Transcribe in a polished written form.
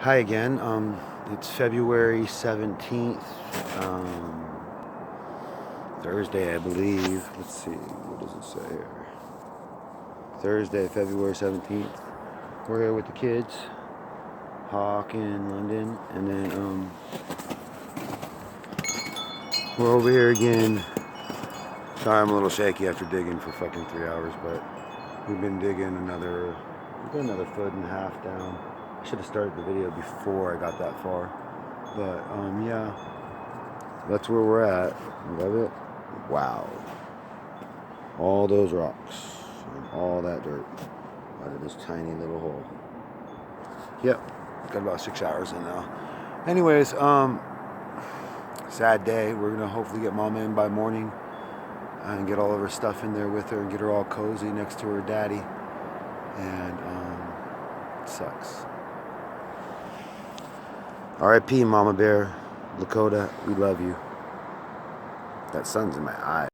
Hi again. It's February 17th, Thursday, I believe. Let's see, what does it say here? Thursday, February 17th. We're here with the kids, Hawk in London, and then we're over here again. Sorry, I'm a little shaky after digging for fucking 3 hours, but we've been digging another 1.5 feet down. I should have started the video before I got that far. But yeah, that's where we're at. Love it. Wow. All those rocks and all that dirt out of this tiny little hole. Yep. Got about 6 hours in now. Anyways, sad day. We're gonna hopefully get Mama in by morning and get all of her stuff in there with her and get her all cozy next to her daddy. And it sucks. R.I.P. Mama Bear, Lakota, we love you. That sun's in my eye.